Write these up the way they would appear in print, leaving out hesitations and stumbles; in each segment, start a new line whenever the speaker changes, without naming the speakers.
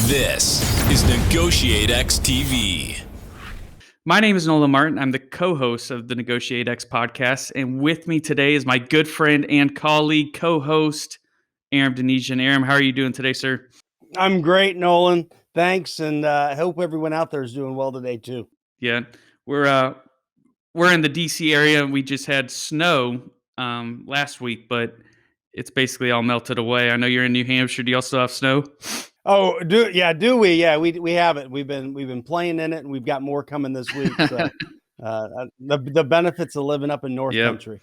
This is NEGOTIATEx TV.
My name is Nolan Martin. I'm the co-host of the NEGOTIATEx Podcast, and with me today is my good friend and colleague, co-host, Aram And Nolan. Aram, how are you doing today, sir?
I'm great, Nolan. Thanks, and I hope everyone out there is doing well today too.
Yeah, we're in the DC area. We just had snow last week, but it's basically all melted away. I know you're in New Hampshire. Do you also have snow?
Oh, do we? Yeah, we have it. We've been playing in it, and we've got more coming this week. So, the benefits of living up in North Country.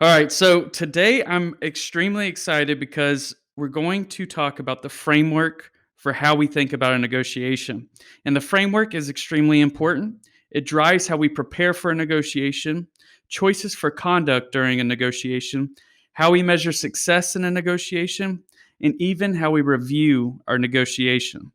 All right, so today I'm extremely excited because we're going to talk about the framework for how we think about a negotiation. And the framework is extremely important. It drives how we prepare for a negotiation, choices for conduct during a negotiation, how we measure success in a negotiation, and even how we review our negotiation.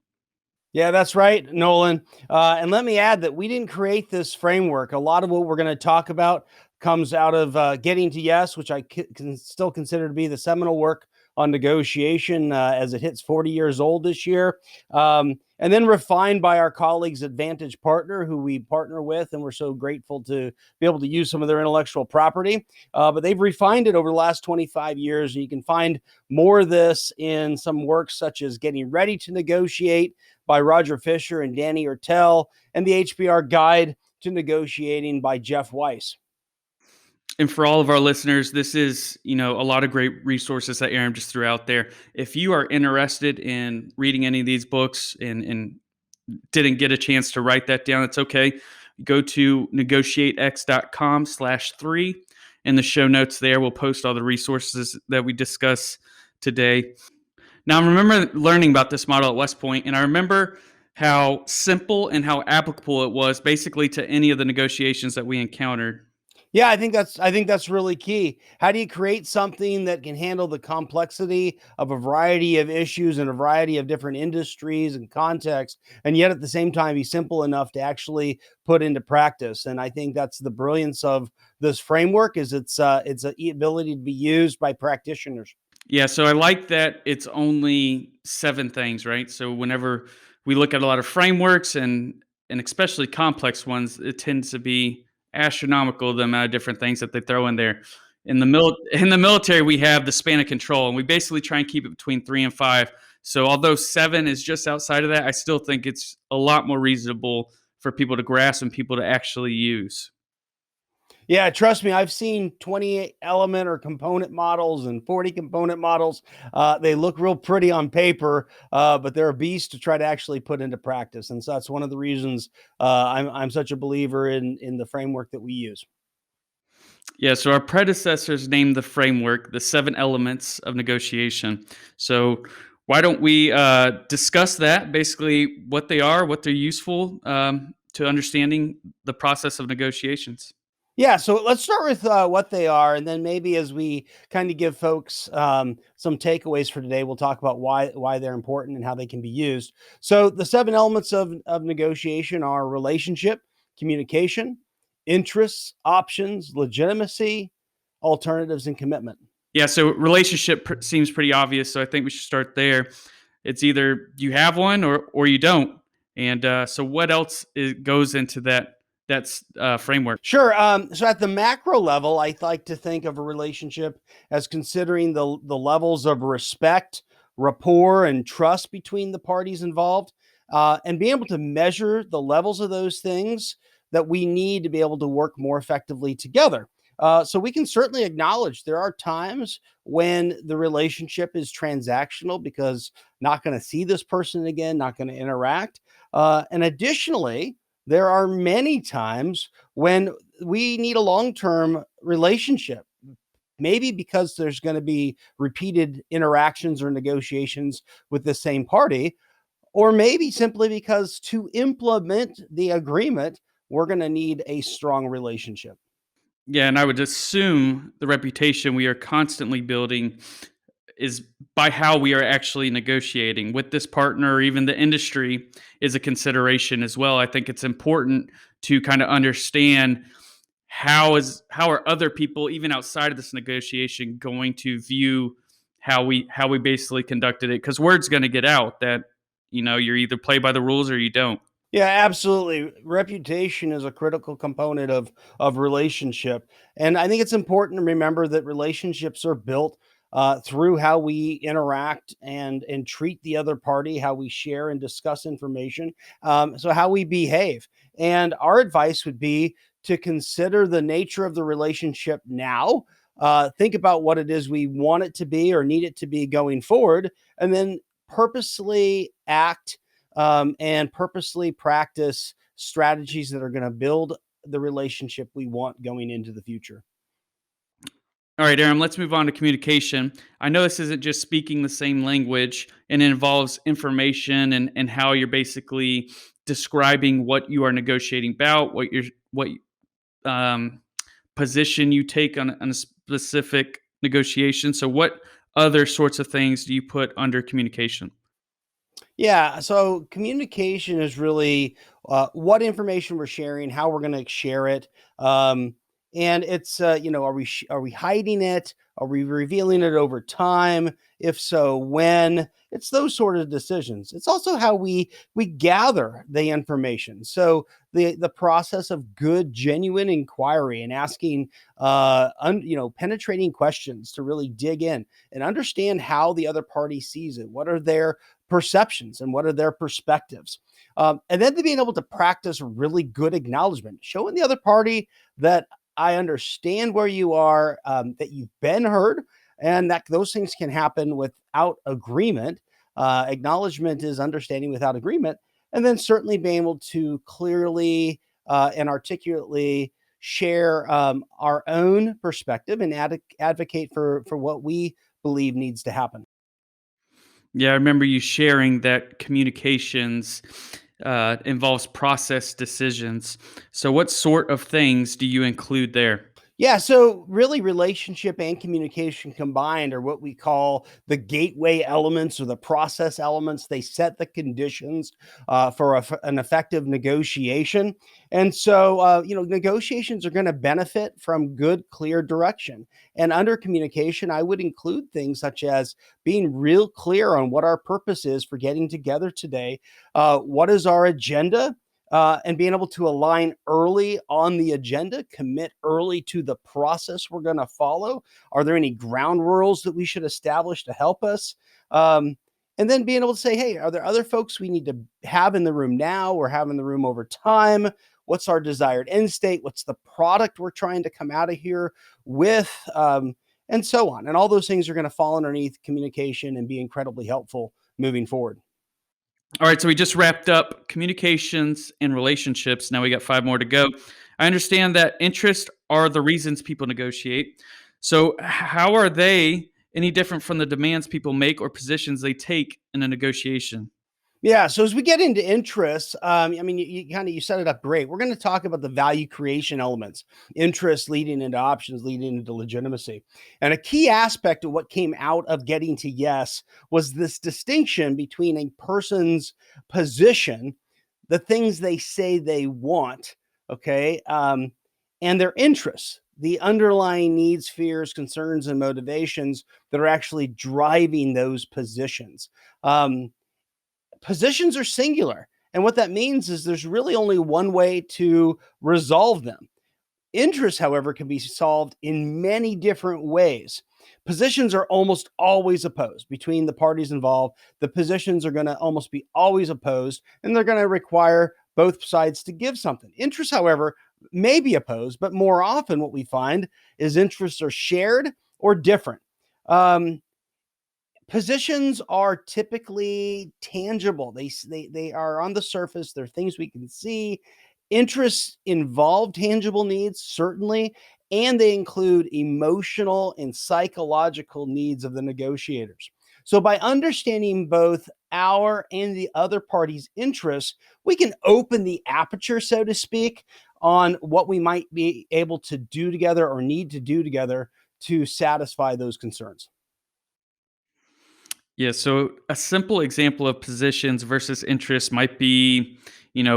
Yeah, that's right, Nolan. And let me add that we didn't create this framework. A lot of what we're going to talk about comes out of Getting to Yes, which I can still consider to be the seminal work on negotiation as it hits 40 years old this year. And then refined by our colleagues at Vantage Partner, who we partner with, and we're so grateful to be able to use some of their intellectual property. But they've refined it over the last 25 years, and you can find more of this in some works such as Getting Ready to Negotiate by Roger Fischer and Danny Ertel, and the HBR Guide to Negotiating by Jeff Weiss.
And for all of our listeners, this is, a lot of great resources that Aram just threw out there. If you are interested in reading any of these books and didn't get a chance to write that down, it's okay. Go to negotiatex.com/3. In the show notes there, we'll post all the resources that we discuss today. Now, I remember learning about this model at West Point, and I remember how simple and how applicable it was basically to any of the negotiations that we encountered.
Yeah, I think that's really key. How do you create something that can handle the complexity of a variety of issues and a variety of different industries and contexts, and yet at the same time be simple enough to actually put into practice? And I think that's the brilliance of this framework, is it's an ability to be used by practitioners.
Yeah, so I like that it's only 7 things, right? So whenever we look at a lot of frameworks and especially complex ones, it tends to be astronomical, the amount of different things that they throw in there. In the military, we have the span of control, and we basically try and keep it between 3 and 5. So although 7 is just outside of that, I still think it's a lot more reasonable for people to grasp and people to actually use.
Yeah, trust me, I've seen 20 element or component models and 40 component models. They look real pretty on paper, but they're a beast to try to actually put into practice. And so that's one of the reasons I'm such a believer in the framework that we use.
Yeah, so our predecessors named the framework the 7 elements of negotiation. So why don't we discuss that, basically what they are, what they're useful to understanding the process of negotiations.
Yeah, so let's start with what they are, and then maybe as we kind of give folks some takeaways for today, we'll talk about why they're important and how they can be used. So the 7 elements of negotiation are relationship, communication, interests, options, legitimacy, alternatives, and commitment.
Yeah, so relationship seems pretty obvious, so I think we should start there. It's either you have one or you don't. And so what else goes into that framework?
Sure. So at the macro level, I like to think of a relationship as considering the levels of respect, rapport, and trust between the parties involved, and being able to measure the levels of those things that we need to be able to work more effectively together. So we can certainly acknowledge there are times when the relationship is transactional because not going to see this person again, not going to interact. And additionally, there are many times when we need a long-term relationship, maybe because there's going to be repeated interactions or negotiations with the same party, or maybe simply because to implement the agreement, we're going to need a strong relationship.
Yeah, and I would assume the reputation we are constantly building is by how we are actually negotiating with this partner, or even the industry is a consideration as well. I think it's important to kind of understand how are other people, even outside of this negotiation, going to view how we basically conducted it, because word's going to get out that you're either play by the rules or you don't.
Yeah, absolutely. Reputation is a critical component of relationship, and I think it's important to remember that relationships are built through how we interact and treat the other party, how we share and discuss information, so how we behave. And our advice would be to consider the nature of the relationship now. Think about what it is we want it to be or need it to be going forward, and then purposely act and purposely practice strategies that are going to build the relationship we want going into the future.
All right, Aram, let's move on to communication. I know this isn't just speaking the same language, and it involves information and how you're basically describing what you are negotiating about, what um, position you take on a specific negotiation. So, what other sorts of things do you put under communication?
Yeah, so communication is really what information we're sharing, how we're going to share it, and it's are we hiding it? Are we revealing it over time? If so, when? It's those sort of decisions. It's also how we gather the information. So the process of good, genuine inquiry and asking penetrating questions to really dig in and understand how the other party sees it. What are their perceptions and what are their perspectives, and then to being able to practice really good acknowledgement, showing the other party that I understand where you are, that you've been heard, and that those things can happen without agreement. Acknowledgement is understanding without agreement, and then certainly being able to clearly and articulately share our own perspective and advocate for what we believe needs to happen.
Yeah, I remember you sharing that communications involves process decisions. So, what sort of things do you include there?
Yeah, so really relationship and communication combined are what we call the gateway elements or the process elements. They set the conditions for an effective negotiation. And so, negotiations are going to benefit from good, clear direction. And under communication, I would include things such as being real clear on what our purpose is for getting together today. What is our agenda? And being able to align early on the agenda, commit early to the process we're going to follow. Are there any ground rules that we should establish to help us? And then being able to say, hey, are there other folks we need to have in the room now or have in the room over time? What's our desired end state? What's the product we're trying to come out of here with? And so on. And all those things are going to fall underneath communication and be incredibly helpful moving forward.
All right, so we just wrapped up communications and relationships. Now we got 5 more to go. I understand that interests are the reasons people negotiate. So, how are they any different from the demands people make or positions they take in a negotiation?
Yeah. So as we get into interests, you set it up great. We're going to talk about the value creation elements, interests leading into options, leading into legitimacy. And a key aspect of what came out of getting to yes was this distinction between a person's position, the things they say they want, okay, and their interests, the underlying needs, fears, concerns, and motivations that are actually driving those positions. Positions are singular. And what that means is there's really only one way to resolve them. Interests, however, can be solved in many different ways. Positions are almost always opposed between the parties involved. The positions are going to almost be always opposed, and they're going to require both sides to give something. Interests, however, may be opposed, but more often what we find is interests are shared or different. Um, Positions are typically tangible. They are on the surface. They're things we can see. Interests involve tangible needs, certainly, and they include emotional and psychological needs of the negotiators. So, by understanding both our and the other party's interests, we can open the aperture, so to speak, on what we might be able to do together or need to do together to satisfy those concerns.
Yeah, so a simple example of positions versus interests might be,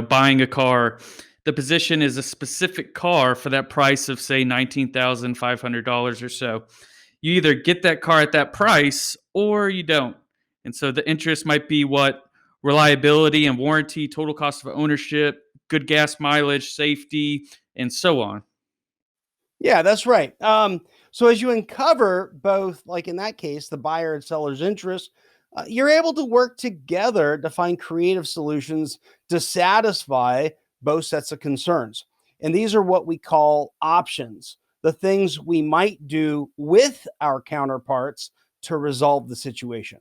buying a car. The position is a specific car for that price of, say, $19,500 or so. You either get that car at that price or you don't. And so the interest might be what reliability and warranty, total cost of ownership, good gas mileage, safety, and so on.
Yeah, that's right. So as you uncover both, like in that case, the buyer and seller's interest, you're able to work together to find creative solutions to satisfy both sets of concerns. And these are what we call options, the things we might do with our counterparts to resolve the situation.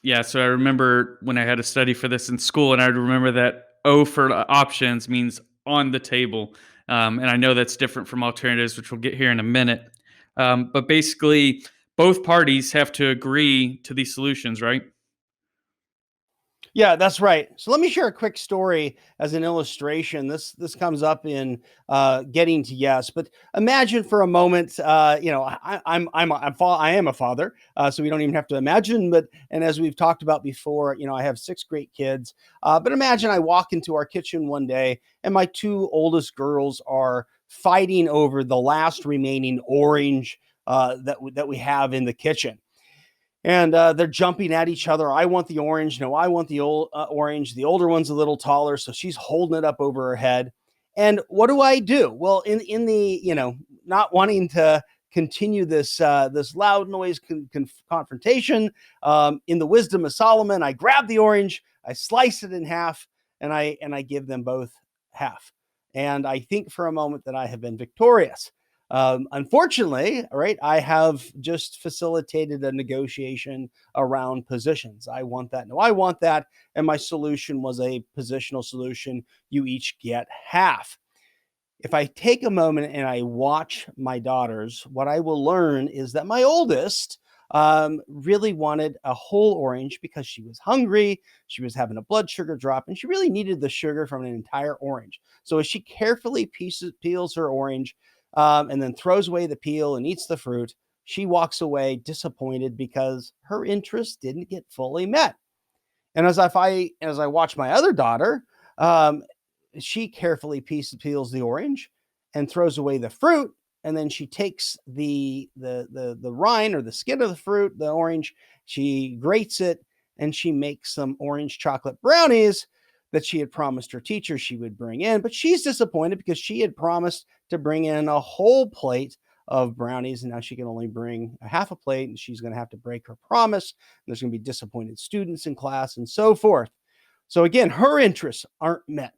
Yeah, so I remember when I had to study for this in school, and I remember that O for options means on the table. And I know that's different from alternatives, which we'll get here in a minute. But basically, both parties have to agree to these solutions, right?
Yeah, that's right. So let me share a quick story as an illustration. This comes up in getting to yes, but imagine for a moment. I am a father, so we don't even have to imagine. But and as we've talked about before, I have 6 great kids. But imagine I walk into our kitchen one day, and my 2 oldest girls are fighting over the last remaining orange that we have in the kitchen, and they're jumping at each other. I want the orange. No, I want the orange. The older one's a little taller, so she's holding it up over her head. And what do I do? Well, in the not wanting to continue this loud noise confrontation, in the wisdom of Solomon, I grab the orange, I slice it in half, and I give them both half. And I think for a moment that I have been victorious. Unfortunately, right, I have just facilitated a negotiation around positions. I want that. No, I want that. And my solution was a positional solution. You each get half. If I take a moment and I watch my daughters, what I will learn is that my oldest really wanted a whole orange because she was hungry. She was having a blood sugar drop, and she really needed the sugar from an entire orange. So as she carefully peels her orange, and then throws away the peel and eats the fruit, she walks away disappointed because her interest didn't get fully met. And as I watch my other daughter, um, she carefully peels the orange and throws away the fruit, and then she takes the rind or the skin of the fruit, the orange, she grates it, and she makes some orange chocolate brownies that she had promised her teacher she would bring in. But she's disappointed because she had promised to bring in a whole plate of brownies, and now she can only bring a half a plate, and she's going to have to break her promise. There's going to be disappointed students in class and so forth. So again, her interests aren't met.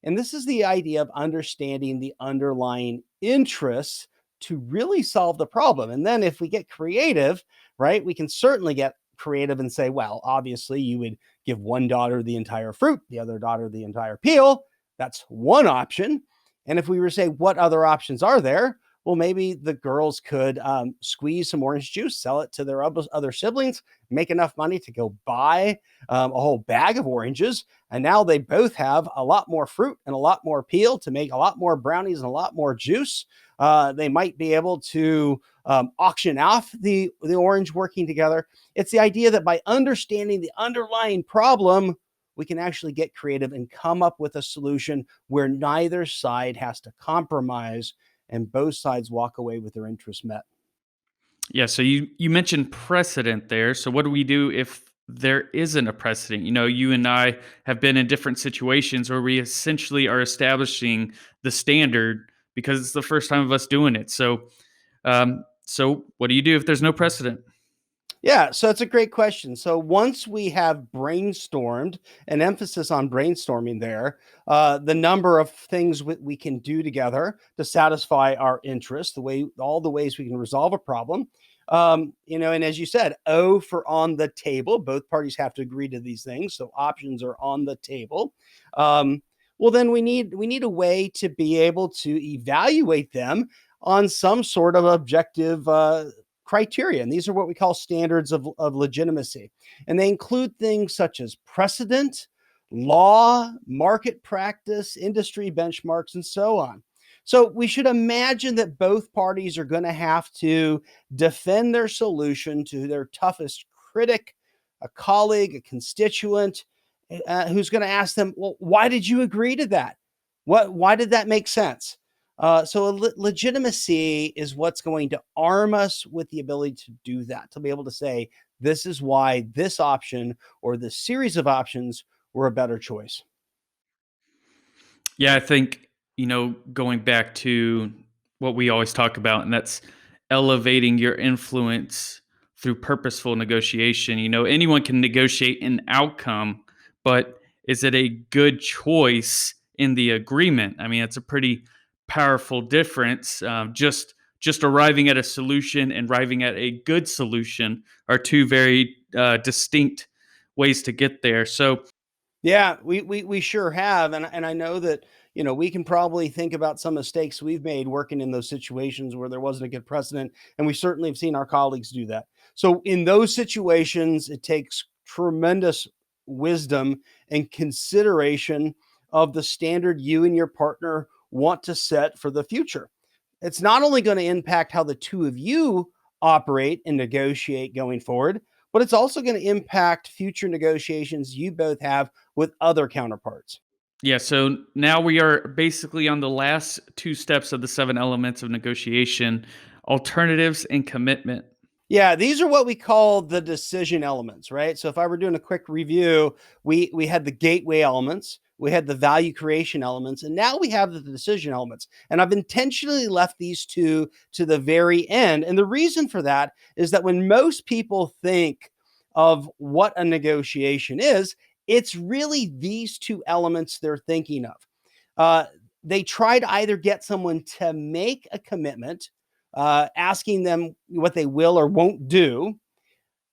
And this is the idea of understanding the underlying interests to really solve the problem. And then if we get creative, right, we can certainly get creative and say, well, obviously you would give one daughter the entire fruit, the other daughter the entire peel. That's one option. And if we were to say, what other options are there? Well, maybe the girls could squeeze some orange juice, sell it to their other siblings, make enough money to go buy a whole bag of oranges. And now they both have a lot more fruit and a lot more peel to make a lot more brownies and a lot more juice. They might be able to auction off the orange working together. It's the idea that by understanding the underlying problem, we can actually get creative and come up with a solution where neither side has to compromise and both sides walk away with their interests met.
Yeah, so you mentioned precedent there. So what do we do if there isn't a precedent? You and I have been in different situations where we essentially are establishing the standard because it's the first time of us doing it. So what do you do if there's no precedent?
Yeah, so it's a great question. So once we have brainstormed, an emphasis on brainstorming there, the number of things we can do together to satisfy our interests, all the ways we can resolve a problem. And as you said, O for on the table. Both parties have to agree to these things, so options are on the table. Well, then we need a way to be able to evaluate them on some sort of objective criteria. And these are what we call standards of legitimacy. And they include things such as precedent, law, market practice, industry benchmarks, and so on. So we should imagine that both parties are going to have to defend their solution to their toughest critic, a colleague, a constituent, who's going to ask them, well, why did you agree to that? Why did that make sense? So legitimacy is what's going to arm us with the ability to do that, to be able to say, This is why this option or this series of options were a better choice.
Yeah, I think, going back to what we always talk about, and that's elevating your influence through purposeful negotiation. Anyone can negotiate an outcome, but is it a good choice in the agreement? I mean, it's a pretty powerful difference. Just arriving at a solution and arriving at a good solution are two very distinct ways to get there. So
Yeah, we sure have, and I know that we can probably think about some mistakes we've made working in those situations where there wasn't a good precedent, and we certainly have seen our colleagues do that. So in those situations, it takes tremendous wisdom and consideration of the standard you and your partner want to set for the future. It's not only going to impact how the two of you operate and negotiate going forward, but it's also going to impact future negotiations you both have with other counterparts.
yeah, so now we are basically on the last two steps of the seven elements of negotiation: alternatives and commitment.
Yeah, these are what we call the decision elements, right? So if I were doing a quick review, we had the gateway elements, we had the value creation elements, and now we have the decision elements. And I've intentionally left these two to the very end. And the reason for that is that when most people think of what a negotiation is, it's really these two elements they're thinking of. Uh, they try to either get someone to make a commitment, asking them what they will or won't do.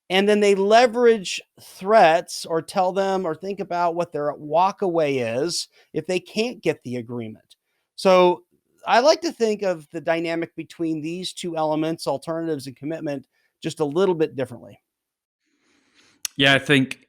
And then they leverage threats or tell them or think about what their walk away is if they can't get the agreement. So I like to think of the dynamic between these two elements, alternatives and commitment, just a little bit differently.
Yeah, I think,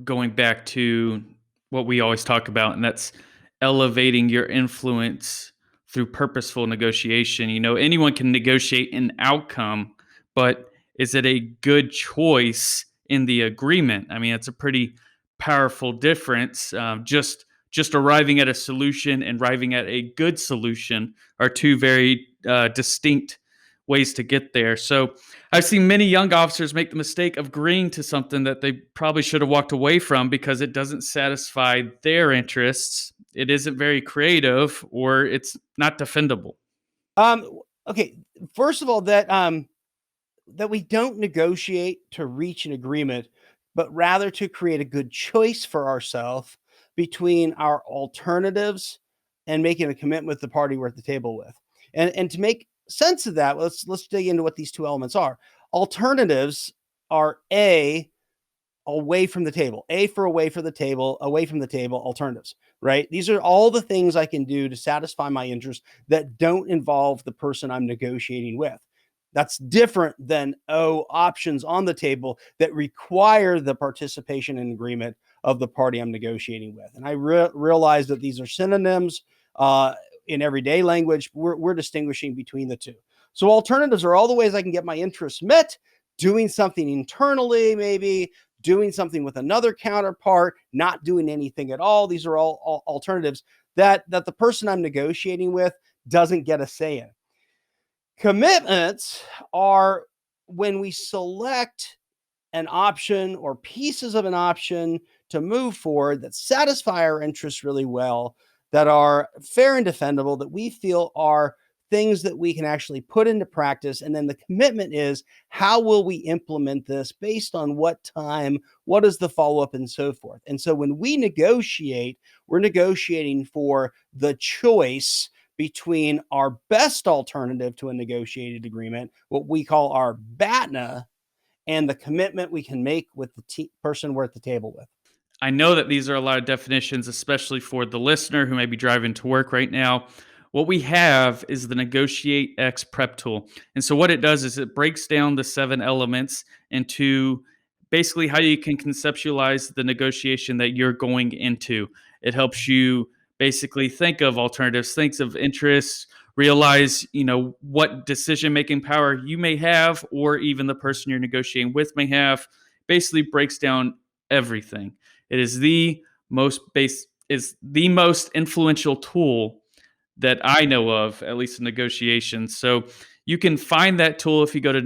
going back to what we always talk about, and that's elevating your influence through purposeful negotiation. Anyone can negotiate an outcome, but is it a good choice in the agreement? I mean, it's a pretty powerful difference. Just arriving at a solution and arriving at a good solution are two very distinct ways to get there. So I've seen many young officers make the mistake of agreeing to something that they probably should have walked away from because it doesn't satisfy their interests. It isn't very creative, or it's not defendable.
Okay, first of all, that we don't negotiate to reach an agreement, but rather to create a good choice for ourselves between our alternatives and making a commitment with the party we're at the table with. And to make sense of that, let's dig into what these two elements are. Alternatives are away from the table. A for away from the table, away from the table, alternatives, right? These are all the things I can do to satisfy my interests that don't involve the person I'm negotiating with. That's different than options on the table that require the participation and agreement of the party I'm negotiating with. And I realize that these are synonyms in everyday language. We're distinguishing between the two. So alternatives are all the ways I can get my interests met, doing something internally, maybe doing something with another counterpart, not doing anything at all. These are all alternatives that the person I'm negotiating with doesn't get a say in. Commitments are when we select an option or pieces of an option to move forward that satisfy our interests really well, that are fair and defendable, that we feel are things that we can actually put into practice. And then the commitment is, how will we implement this based on what time, what is the follow-up, and so forth. And so when we negotiate, we're negotiating for the choice between our best alternative to a negotiated agreement, what we call our BATNA, and the commitment we can make with the person we're at the table with.
I know that these are a lot of definitions, especially for the listener who may be driving to work right now. What we have is the NEGOTIATEx prep tool. And so what it does is it breaks down the seven elements into basically how you can conceptualize the negotiation that you're going into. It helps you basically think of alternatives, think of interests, realize, what decision-making power you may have, or even the person you're negotiating with may have. Basically breaks down everything. It is the most influential tool that I know of, at least in negotiations. So you can find that tool if you go to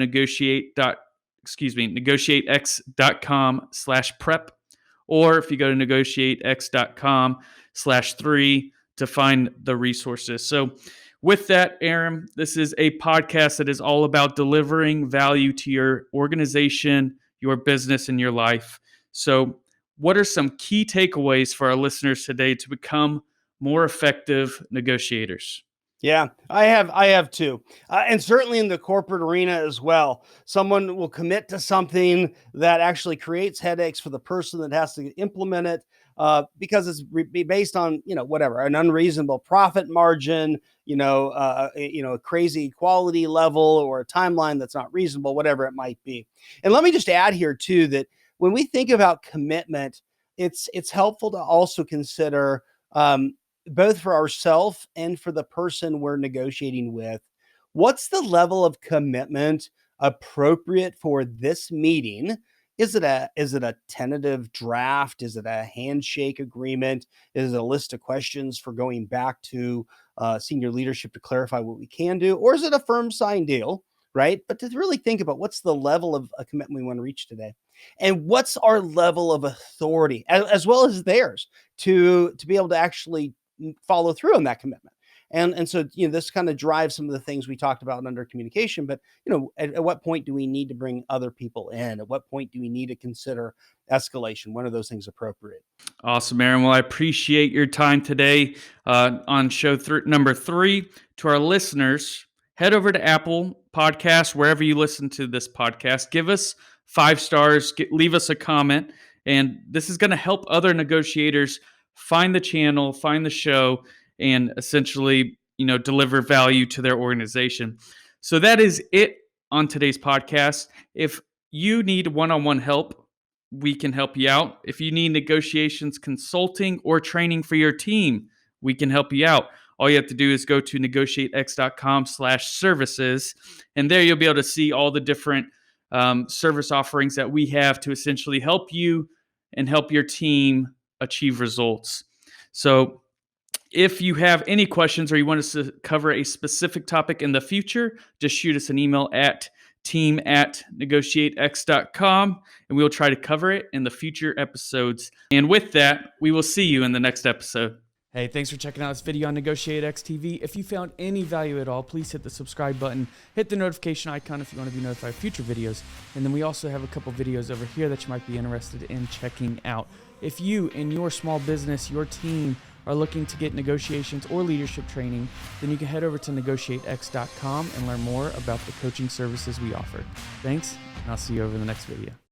negotiatex.com/prep, or if you go to negotiatex.com/3 to find the resources. So with that, Aram, this is a podcast that is all about delivering value to your organization, your business, and your life. So what are some key takeaways for our listeners today to become more effective negotiators?
Yeah, I have two. And certainly in the corporate arena as well. Someone will commit to something that actually creates headaches for the person that has to implement it, because it's based on, whatever, an unreasonable profit margin, a crazy quality level, or a timeline that's not reasonable, whatever it might be. And let me just add here too, that when we think about commitment, it's helpful to also consider, both for ourselves and for the person we're negotiating with, what's the level of commitment appropriate for this meeting? Is it a tentative draft? Is it a handshake agreement? Is it a list of questions for going back to senior leadership to clarify what we can do? Or is it a firm signed deal, right? But to really think about what's the level of a commitment we want to reach today, and what's our level of authority, as well as theirs, to be able to actually follow through on that commitment. And so, this kind of drives some of the things we talked about under communication. But, at what point do we need to bring other people in? At what point do we need to consider escalation? When are those things appropriate?
Awesome, Aaron. Well, I appreciate your time today on show number 3. To our listeners, head over to Apple Podcasts, wherever you listen to this podcast. Give us 5 stars, leave us a comment. And this is going to help other negotiators find the channel, find the show, and essentially, deliver value to their organization. So that is it on today's podcast. If you need one-on-one help, we can help you out. If you need negotiations consulting or training for your team, we can help you out. All you have to do is go to negotiatex.com/services, and there you'll be able to see all the different service offerings that we have to essentially help you and help your team achieve results. So if you have any questions or you want us to cover a specific topic in the future, just shoot us an email at team@negotiatex.com, and we'll try to cover it in the future episodes. And with that, we will see you in the next episode. Hey, thanks for checking out this video on NEGOTIATEx TV. If you found any value at all, please hit the subscribe button, hit the notification icon if you want to be notified of future videos. And then we also have a couple videos over here that you might be interested in checking out. If you and your small business, your team, are looking to get negotiations or leadership training, then you can head over to negotiatex.com and learn more about the coaching services we offer. Thanks, and I'll see you over in the next video.